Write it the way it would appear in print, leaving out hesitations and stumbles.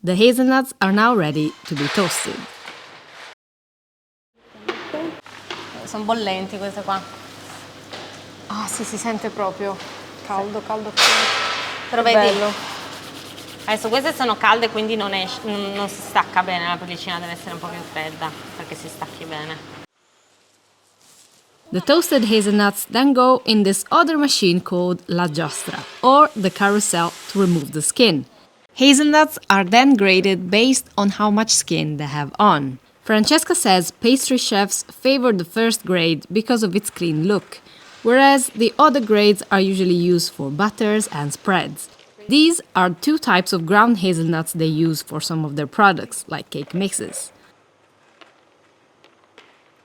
The hazelnuts are now ready to be toasted. Sono bollenti queste qua. Ah sì, si sente proprio caldo, caldo, caldo. Però vedi, bello. Adesso queste sono calde, quindi non si stacca bene, la pellicina deve essere un po' più fredda perché si stacchi bene. The toasted hazelnuts then go in this other machine called la giostra, or the carousel, to remove the skin. Hazelnuts are then graded based on how much skin they have on. Francesca says pastry chefs favor the first grade because of its clean look, whereas the other grades are usually used for butters and spreads. These are two types of ground hazelnuts they use for some of their products, like cake mixes.